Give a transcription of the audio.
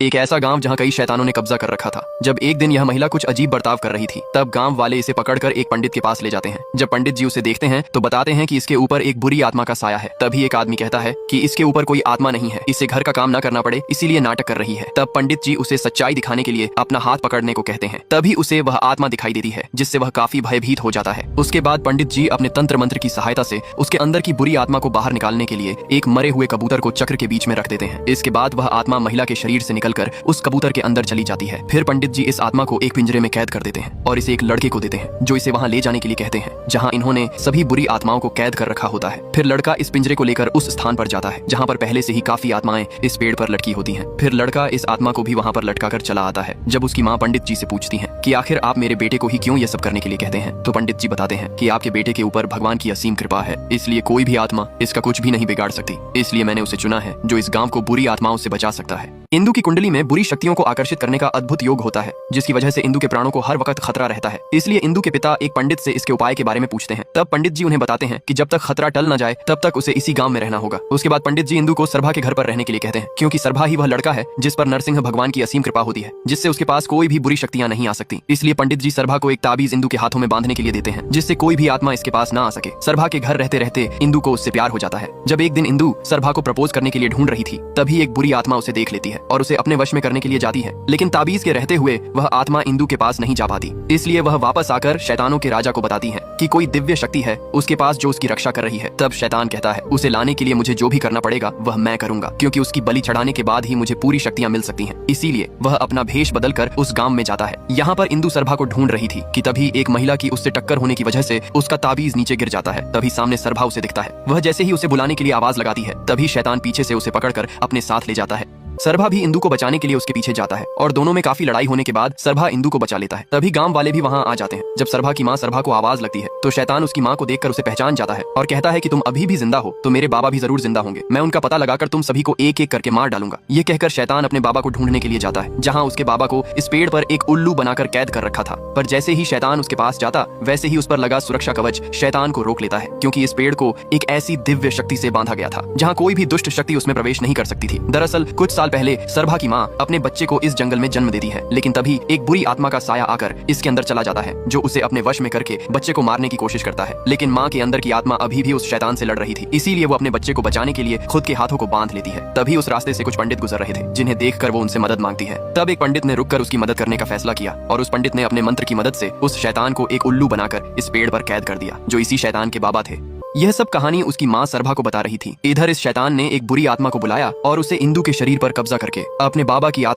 एक ऐसा गांव जहां कई शैतानों ने कब्जा कर रखा था। जब एक दिन यह महिला कुछ अजीब बर्ताव कर रही थी, तब गांव वाले इसे पकड़कर एक पंडित के पास ले जाते हैं। जब पंडित जी उसे देखते हैं तो बताते हैं कि इसके ऊपर एक बुरी आत्मा का साया है। तभी एक आदमी कहता है कि इसके ऊपर कोई आत्मा नहीं है, इसे घर का काम न करना पड़े इसीलिए नाटक कर रही है। तब पंडित जी उसे सच्चाई दिखाने के लिए अपना हाथ पकड़ने को कहते हैं। तभी उसे वह आत्मा दिखाई देती है, जिससे वह काफी भयभीत हो जाता है। उसके बाद पंडित जी अपने तंत्र मंत्र की सहायता से उसके अंदर की बुरी आत्मा को बाहर निकालने के लिए एक मरे हुए कबूतर को चक्र के बीच में रख देते हैं। इसके बाद वह आत्मा महिला के शरीर से निकलकर उस कबूतर के अंदर चली जाती है। फिर पंडित जी इस आत्मा को एक पिंजरे में कैद कर देते हैं और इसे एक लड़के को देते हैं, जो इसे वहां ले जाने के लिए कहते हैं जहां इन्होंने सभी बुरी आत्माओं को कैद कर रखा होता है। फिर लड़का इस पिंजरे को लेकर उस स्थान पर जाता है जहां पर पहले से ही काफी आत्माएं इस पेड़ पर लटकी होती हैं। फिर लड़का इस आत्मा को भी वहां पर लटकाकर चला आता है। जब उसकी माँ पंडित जी से पूछती है कि आखिर आप मेरे बेटे को ही क्यों ये सब करने के लिए कहते हैं, तो पंडित जी बताते हैं कि आपके बेटे के ऊपर भगवान की असीम कृपा है, इसलिए कोई भी आत्मा इसका कुछ भी नहीं बिगाड़ सकती। इसलिए मैंने उसे चुना है जो इस गांव को बुरी आत्माओं से बचा सकता है। इंदु की कुंडली में बुरी शक्तियों को आकर्षित करने का अद्भुत योग होता है, जिसकी वजह से इंदु के प्राणों को हर वक्त खतरा रहता है। इसलिए इंदु के पिता एक पंडित से इसके उपाय के बारे में पूछते हैं। तब पंडित जी उन्हें बताते हैं कि जब तक खतरा टल न जाए तब तक उसे इसी गांव में रहना होगा। उसके बाद पंडित जी इंदु को सरभा के घर पर रहने के लिए कहते हैं, क्योंकि सरभा ही वह लड़का है जिस पर नरसिंह भगवान की असीम कृपा होती है, जिससे उसके पास कोई भी बुरी शक्तियां नहीं आ सकती। इसलिए पंडित जी सरभा को एक ताबीज इंदु के हाथों में बांधने के लिए देते हैं, जिससे कोई भी आत्मा इसके पास ना आ सके। सरभा के घर रहते रहते इंदु को उससे प्यार हो जाता है। जब एक दिन इंदु सरभा को प्रपोज करने के लिए ढूंढ रही थी, तभी एक बुरी आत्मा उसे देख लेती है और उसे अपने वश में करने के लिए जाती है। लेकिन ताबीज के रहते हुए वह आत्मा इंदु के पास नहीं जा पाती। इसलिए वह वापस आकर शैतानों के राजा को बताती है कि कोई दिव्य शक्ति है उसके पास जो उसकी रक्षा कर रही है। तब शैतान कहता है, उसे लाने के लिए मुझे जो भी करना पड़ेगा वह मैं करूंगा, क्योंकि उसकी बलि चढ़ाने के बाद ही मुझे पूरी शक्तियां मिल सकती हैं। इसीलिए वह अपना भेष बदलकर उस गांव में जाता है। यहाँ पर इंदु सरभा को ढूंढ रही थी कि तभी एक महिला की उससे टक्कर होने की वजह से उसका ताबीज नीचे गिर जाता है। तभी सामने सरभा उसे दिखता है। वह जैसे ही उसे बुलाने के लिए आवाज लगाती है, तभी शैतान पीछे से उसे पकड़कर अपने साथ ले जाता है। सरभा भी इंदु को बचाने के लिए उसके पीछे जाता है और दोनों में काफी लड़ाई होने के बाद सरभा इंदु को बचा लेता है। तभी गांव वाले भी वहां आ जाते हैं। जब सरभा की माँ सरभा को आवाज लगती है तो शैतान उसकी माँ को देखकर उसे पहचान जाता है और कहता है कि तुम अभी भी जिंदा हो तो मेरे बाबा भी जरूर जिंदा होंगे। मैं उनका पता लगाकर तुम सभी को एक एक करके मार डालूंगा। ये कहकर शैतान अपने बाबा को ढूंढने के लिए जाता है, जहाँ उसके बाबा को इस पेड़ पर एक उल्लू बनाकर कैद कर रखा था। पर जैसे ही शैतान उसके पास जाता, वैसे ही उस पर लगा सुरक्षा कवच शैतान को रोक लेता है, क्योंकि इस पेड़ को एक ऐसी दिव्य शक्ति से बांधा गया था जहाँ कोई भी दुष्ट शक्ति उसमें प्रवेश नहीं कर सकती थी। दरअसल कुछ साल पहले सरभा माँ अपने बच्चे को इस जंगल में जन्म देती है, लेकिन तभी एक बुरी आत्मा का साया आकर इसके अंदर चला जाता है, जो उसे अपने वश में करके बच्चे को मारने की कोशिश करता है। लेकिन माँ के अंदर की आत्मा अभी भी उस शैतान से लड़ रही थी, इसीलिए वो अपने बच्चे को बचाने के लिए खुद के हाथों को बांध लेती है। तभी उस रास्ते से कुछ पंडित गुजर रहे थे, जिन्हें देखकर वो उनसे मदद मांगती है। तब एक पंडित ने रुककर उसकी मदद करने का फैसला किया और उस पंडित ने अपने मंत्र की मदद से उस शैतान को एक उल्लू बनाकर इस पेड़ पर कैद कर दिया, जो इसी शैतान के बाबा थे। यह सब कहानी उसकी माँ सरभा को बता रही थी। इधर इस शैतान ने एक बुरी आत्मा को बुलाया और उसे इंदु के शरीर पर कब्जा करके अपने बाबा की